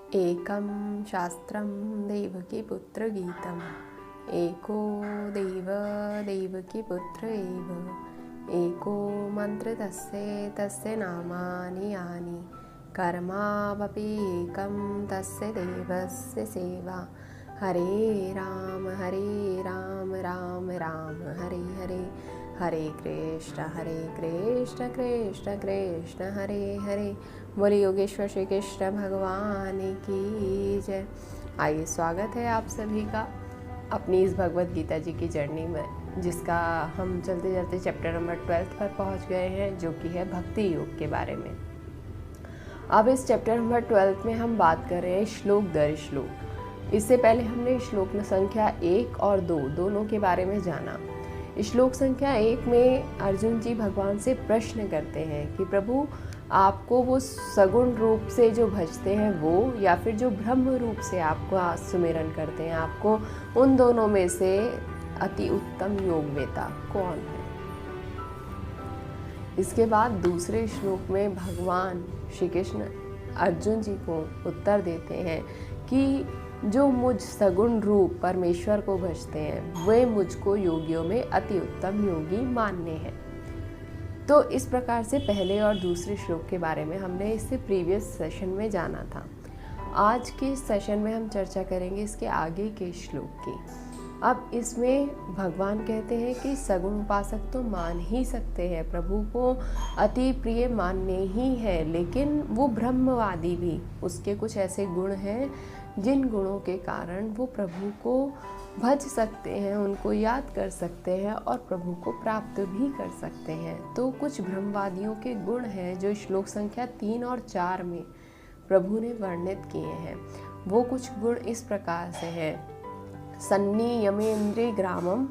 एकं शास्त्रं देवकीपुत्रगीतम् एको देव देवकीपुत्र एव एको मन्त्र तस्य नामानि यानि कर्मावपि एकं तस्य देवस्य सेवा हरे राम राम राम हरे हरे हरे कृष्ण कृष्ण कृष्ण हरे हरे। बोले योगेश्वर श्री कृष्ण भगवान की जय। आइए, स्वागत है आप सभी का अपनी इस भगवत गीता जी की जर्नी में, जिसका हम चलते चलते चैप्टर नंबर 12 पर पहुंच गए हैं, जो कि है भक्ति योग के बारे में। अब इस चैप्टर नंबर 12 में हम बात कर रहे हैं श्लोक दर श्लोक। इससे पहले हमने श्लोक संख्या 1 और 2 दोनों के बारे में जाना। श्लोक संख्या 1 में अर्जुन जी भगवान से प्रश्न करते हैं कि प्रभु, आपको वो सगुण रूप से जो भजते हैं वो, या फिर जो ब्रह्म रूप से आपको सुमिरन करते हैं, आपको उन दोनों में से अति उत्तम योगवेता कौन है। इसके बाद दूसरे श्लोक में भगवान श्री कृष्ण अर्जुन जी को उत्तर देते हैं कि जो मुझ सगुण रूप परमेश्वर को भजते हैं वे मुझको योगियों में अति उत्तम योगी मानने हैं। तो इस प्रकार से पहले और दूसरे श्लोक के बारे में हमने इससे प्रीवियस सेशन में जाना था। आज के सेशन में हम चर्चा करेंगे इसके आगे के श्लोक की। अब इसमें भगवान कहते हैं कि सगुण उपासक तो मान ही सकते हैं, प्रभु को अति प्रिय मानने ही है, लेकिन वो ब्रह्मवादी भी, उसके कुछ ऐसे गुण हैं जिन गुणों के कारण वो प्रभु को भज सकते हैं, उनको याद कर सकते हैं और प्रभु को प्राप्त भी कर सकते हैं। तो कुछ ब्रह्मवादियों के गुण हैं जो श्लोक संख्या 3 और 4 में प्रभु ने वर्णित किए हैं। वो कुछ गुण इस प्रकार से हैं। सन्नियमेन्द्रिय ग्रामम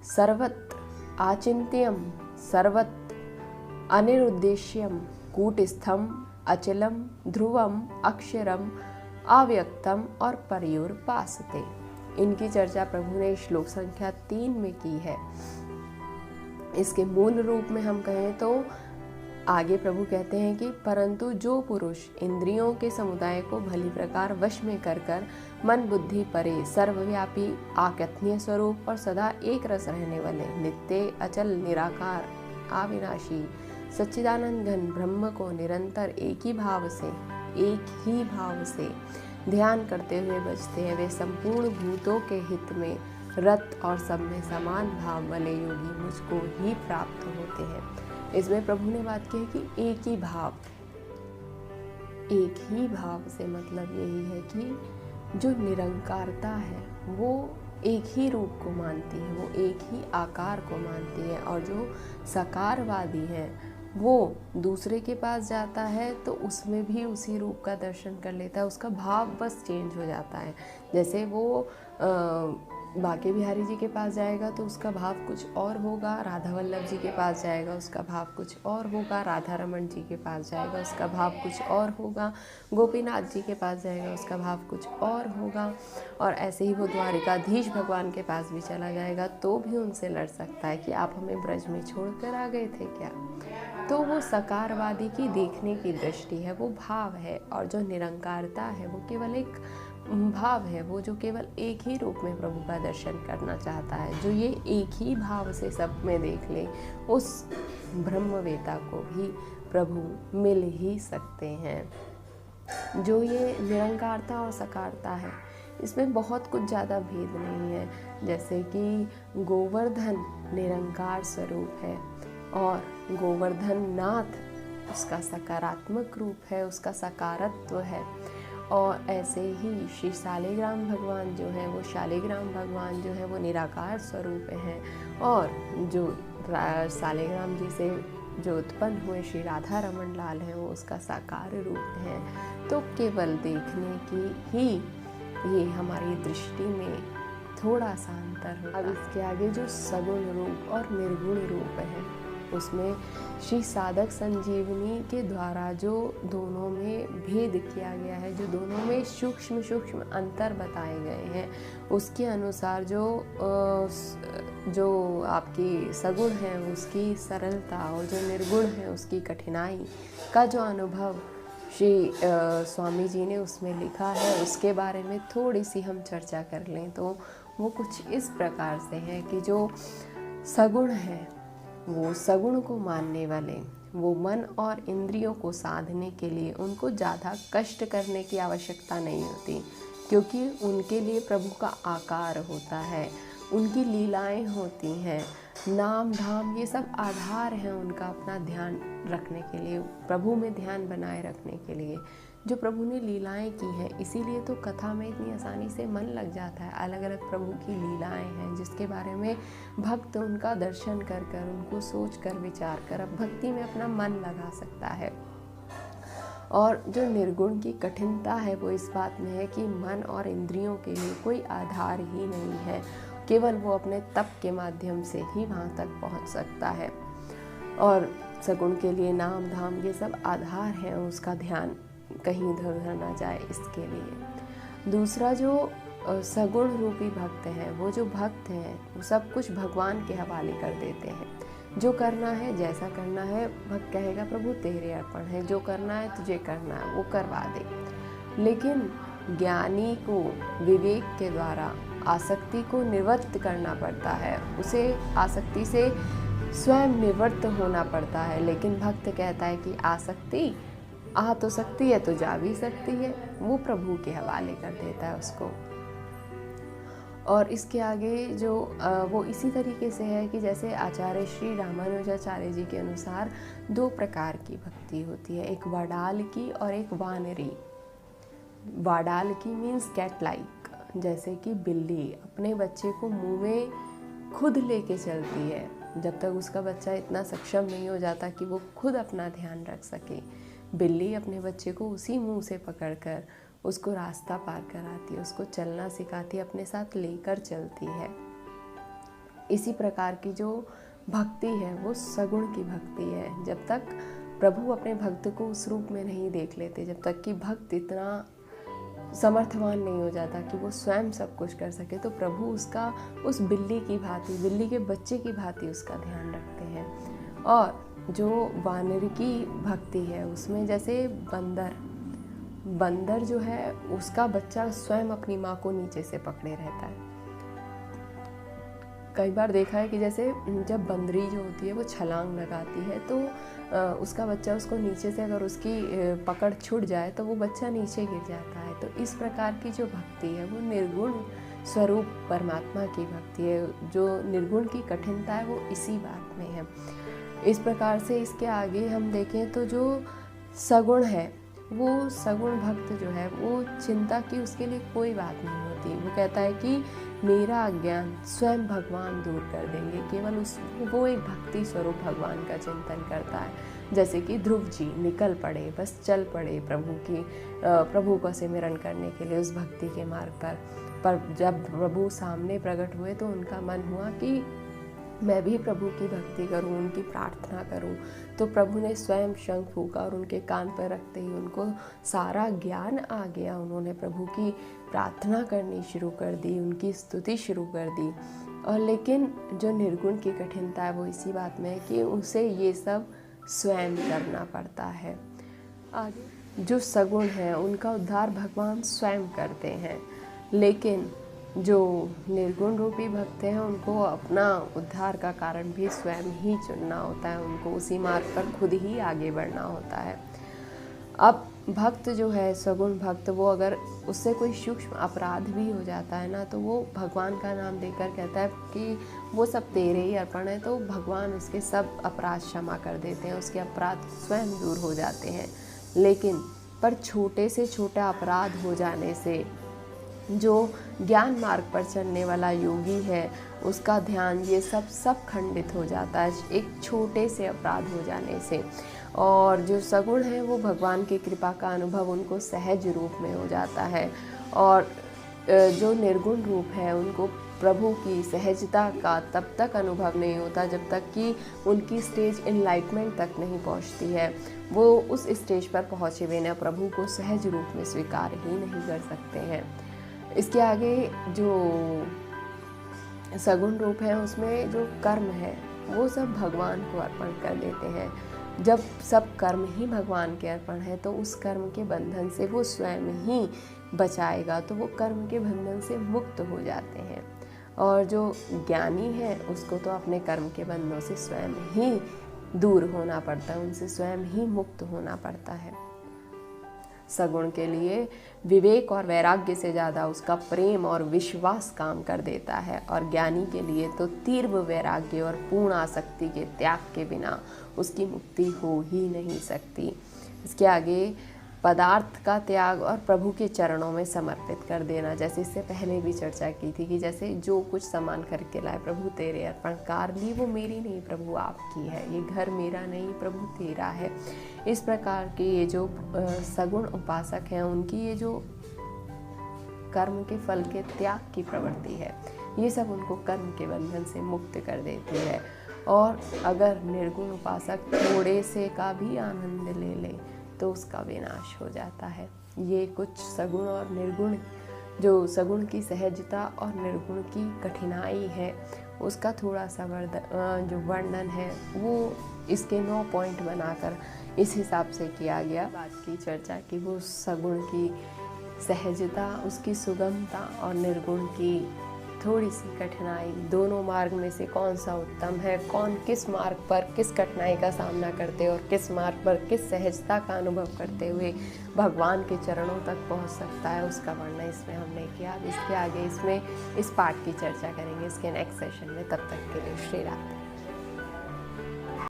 सर्वत आचिंत्यम सर्वत अनिरुद्देश्यम कूटस्थम अचलम ध्रुवम अक्षरम अव्यक्तम और पर्युर्पासते। इनकी चर्चा प्रभु ने श्लोक संख्या 3 में की है। इसके मूल रूप में हम कहें तो आगे प्रभु कहते हैं कि परंतु जो पुरुष इंद्रियों के समुदाय को भली प्रकार वश में कर मन बुद्धि परे सर्वव्यापी आकथनीय स्वरूप और सदा एक रस रहने वाले नित्य अचल निराकार अविनाशी सच्चिदानंद घन ब्रह्म को निरंतर एक ही भाव से ध्यान करते हुए बचते हैं, वे संपूर्ण भूतों के हित में रत और सब में समान भाव वाले योगी मुझको ही प्राप्त होते हैं। इसमें प्रभु ने बात की है कि एक ही भाव से मतलब यही है कि जो निरंकारता है वो एक ही रूप को मानती है, वो एक ही आकार को मानती है, और जो साकारवादी है वो दूसरे के पास जाता है तो उसमें भी उसी रूप का दर्शन कर लेता है, उसका भाव बस चेंज हो जाता है। जैसे वो बांके बिहारी जी के पास जाएगा तो उसका भाव कुछ और होगा, राधा वल्लभ जी के पास जाएगा उसका भाव कुछ और होगा, राधा रमन जी के पास जाएगा उसका भाव कुछ और होगा, गोपीनाथ जी के पास जाएगा उसका भाव कुछ और होगा, और ऐसे ही वो द्वारिकाधीश भगवान के पास भी चला जाएगा तो भी उनसे लड़ सकता है कि आप हमें ब्रज में छोड़कर आ गए थे क्या। तो वो सकारवादी की देखने की दृष्टि है, वो भाव है, और जो निरंकारता है वो केवल एक भाव है, वो जो केवल एक ही रूप में प्रभु का दर्शन करना चाहता है। जो ये एक ही भाव से सब में देख ले, उस ब्रह्मवेता को भी प्रभु मिल ही सकते हैं। जो ये निरंकारता और सकारता है इसमें बहुत कुछ ज़्यादा भेद नहीं है। जैसे कि गोवर्धन निरंकार स्वरूप है और गोवर्धन नाथ उसका सकारात्मक रूप है, उसका सकारत्व है, और ऐसे ही श्री शालिग्राम भगवान जो है, वो शालिग्राम भगवान जो है वो निराकार स्वरूप हैं, और जो शालिग्राम जी से जो उत्पन्न हुए श्री राधा रमन लाल हैं वो उसका साकार रूप है। तो केवल देखने की ही ये हमारी दृष्टि में थोड़ा सा अंतर होता है। अब इसके आगे जो सगुण रूप और निर्गुण रूप है उसमें श्री साधक संजीवनी के द्वारा जो दोनों में भेद किया गया है, जो दोनों में सूक्ष्म अंतर बताए गए हैं, उसके अनुसार जो आपकी सगुण है उसकी सरलता और जो निर्गुण है उसकी कठिनाई का जो अनुभव स्वामी जी ने उसमें लिखा है, उसके बारे में थोड़ी सी हम चर्चा कर लें तो वो कुछ इस प्रकार से है कि जो सगुण है, वो सगुण को मानने वाले, वो मन और इंद्रियों को साधने के लिए उनको ज़्यादा कष्ट करने की आवश्यकता नहीं होती, क्योंकि उनके लिए प्रभु का आकार होता है, उनकी लीलाएं होती हैं, नाम धाम ये सब आधार हैं उनका अपना ध्यान रखने के लिए, प्रभु में ध्यान बनाए रखने के लिए जो प्रभु ने लीलाएं की हैं। इसीलिए तो कथा में इतनी आसानी से मन लग जाता है। अलग अलग प्रभु की लीलाएं हैं जिसके बारे में भक्त उनका दर्शन कर कर, उनको सोच कर, विचार कर अब भक्ति में अपना मन लगा सकता है। और जो निर्गुण की कठिनता है वो इस बात में है कि मन और इंद्रियों के लिए कोई आधार ही नहीं है, केवल वो अपने तप के माध्यम से ही वहाँ तक पहुँच सकता है। और सगुण के लिए नाम धाम ये सब आधार है, उसका ध्यान कहीं इधर उधर ना जाए इसके लिए। दूसरा जो सगुण रूपी भक्त हैं, वो जो भक्त हैं वो सब कुछ भगवान के हवाले कर देते हैं। जो करना है, जैसा करना है, भक्त कहेगा प्रभु तेरे अर्पण है, जो करना है तुझे करना है वो करवा दे। लेकिन ज्ञानी को विवेक के द्वारा आसक्ति को निवृत्त करना पड़ता है, उसे आसक्ति से स्वयं निवृत्त होना पड़ता है। लेकिन भक्त कहता है कि आसक्ति आ तो सकती है तो जा भी सकती है, वो प्रभु के हवाले कर देता है उसको। और इसके आगे जो वो इसी तरीके से है कि जैसे आचार्य श्री रामानुजाचार्य जी के अनुसार दो प्रकार की भक्ति होती है, एक वाडाल की और एक वानरी। वाडाल की मीन्स कैट लाइक, जैसे कि बिल्ली अपने बच्चे को मुंह में खुद लेके चलती है जब तक उसका बच्चा इतना सक्षम नहीं हो जाता कि वो खुद अपना ध्यान रख सके। बिल्ली अपने बच्चे को उसी मुंह से पकड़कर उसको रास्ता पार कराती है, उसको चलना सिखाती है, अपने साथ लेकर चलती है। इसी प्रकार की जो भक्ति है वो सगुण की भक्ति है। जब तक प्रभु अपने भक्त को उस रूप में नहीं देख लेते, जब तक कि भक्त इतना समर्थवान नहीं हो जाता कि वो स्वयं सब कुछ कर सके, तो प्रभु उसका उस बिल्ली की भांति, बिल्ली के बच्चे की भांति उसका ध्यान रखते हैं। और जो वानर की भक्ति है उसमें जैसे बंदर जो है उसका बच्चा स्वयं अपनी माँ को नीचे से पकड़े रहता है। कई बार देखा है कि जैसे जब बंदरी जो होती है वो छलांग लगाती है तो उसका बच्चा उसको नीचे से अगर उसकी पकड़ छूट जाए तो वो बच्चा नीचे गिर जाता है। तो इस प्रकार की जो भक्ति है वो निर्गुण स्वरूप परमात्मा की भक्ति है। जो निर्गुण की कठिनता है वो इसी बात में है। इस प्रकार से इसके आगे हम देखें तो जो सगुण है, वो सगुण भक्त जो है वो चिंता की उसके लिए कोई बात नहीं होती। वो कहता है कि मेरा अज्ञान स्वयं भगवान दूर कर देंगे। केवल वो एक भक्ति स्वरूप भगवान का चिंतन करता है। जैसे कि ध्रुव जी निकल पड़े, बस चल पड़े प्रभु का सिमरन करने के लिए उस भक्ति के मार्ग पर जब प्रभु सामने प्रकट हुए तो उनका मन हुआ कि मैं भी प्रभु की भक्ति करूं, उनकी प्रार्थना करूं। तो प्रभु ने स्वयं शंख फूंका और उनके कान पर रखते ही उनको सारा ज्ञान आ गया। उन्होंने प्रभु की प्रार्थना करनी शुरू कर दी, उनकी स्तुति शुरू कर दी। और लेकिन जो निर्गुण की कठिनता है वो इसी बात में है कि उसे ये सब स्वयं करना पड़ता है। आगे जो सगुण है उनका उद्धार भगवान स्वयं करते हैं, लेकिन जो निर्गुण रूपी भक्त हैं उनको अपना उद्धार का कारण भी स्वयं ही चुनना होता है, उनको उसी मार्ग पर खुद ही आगे बढ़ना होता है। अब भक्त जो है सगुण भक्त, वो अगर उससे कोई सूक्ष्म अपराध भी हो जाता है ना तो वो भगवान का नाम लेकर कहता है कि वो सब तेरे ही अर्पण है, तो भगवान उसके सब अपराध क्षमा कर देते हैं, उसके अपराध स्वयं दूर हो जाते हैं। लेकिन पर छोटे से छोटा अपराध हो जाने से जो ज्ञान मार्ग पर चलने वाला योगी है उसका ध्यान ये सब खंडित हो जाता है एक छोटे से अपराध हो जाने से। और जो सगुण है वो भगवान की कृपा का अनुभव उनको सहज रूप में हो जाता है। और जो निर्गुण रूप है उनको प्रभु की सहजता का तब तक अनुभव नहीं होता जब तक कि उनकी स्टेज इनलाइटमेंट तक नहीं पहुंचती है। वो उस स्टेज पर पहुँचे बिना प्रभु को सहज रूप में स्वीकार ही नहीं कर सकते हैं। इसके आगे जो सगुण रूप है उसमें जो कर्म है वो सब भगवान को अर्पण कर देते हैं। जब सब कर्म ही भगवान के अर्पण है तो उस कर्म के बंधन से वो स्वयं ही बचाएगा, तो वो कर्म के बंधन से मुक्त हो जाते हैं। और जो ज्ञानी है उसको तो अपने कर्म के बंधनों से स्वयं ही दूर होना पड़ता है, उनसे स्वयं ही मुक्त होना पड़ता है। सगुण के लिए विवेक और वैराग्य से ज़्यादा उसका प्रेम और विश्वास काम कर देता है, और ज्ञानी के लिए तो तीव्र वैराग्य और पूर्ण आसक्ति के त्याग के बिना उसकी मुक्ति हो ही नहीं सकती। इसके आगे पदार्थ का त्याग और प्रभु के चरणों में समर्पित कर देना, जैसे इससे पहले भी चर्चा की थी कि जैसे जो कुछ सामान खरीद के लाए प्रभु तेरे अर्पण, कार ली वो मेरी नहीं प्रभु आपकी है, ये घर मेरा नहीं प्रभु तेरा है। इस प्रकार के ये जो सगुण उपासक हैं उनकी ये जो कर्म के फल के त्याग की प्रवृत्ति है, ये सब उनको कर्म के बंधन से मुक्त कर देती है। और अगर निर्गुण उपासक थोड़े से का भी आनंद ले ले तो उसका विनाश हो जाता है। ये कुछ सगुण और निर्गुण, जो सगुण की सहजता और निर्गुण की कठिनाई है उसका थोड़ा सा जो वर्णन है वो इसके 9 पॉइंट बनाकर इस हिसाब से किया गया। बात की चर्चा की वो सगुण की सहजता, उसकी सुगमता और निर्गुण की थोड़ी सी कठिनाई, दोनों मार्ग में से कौन सा उत्तम है, कौन किस मार्ग पर किस कठिनाई का सामना करते और किस मार्ग पर किस सहजता का अनुभव करते हुए भगवान के चरणों तक पहुंच सकता है, उसका वर्णन इसमें हमने किया। इसके आगे इसमें इस पाठ की चर्चा करेंगे इसके नेक्स्ट सेशन में। तब तक के लिए श्री राधे।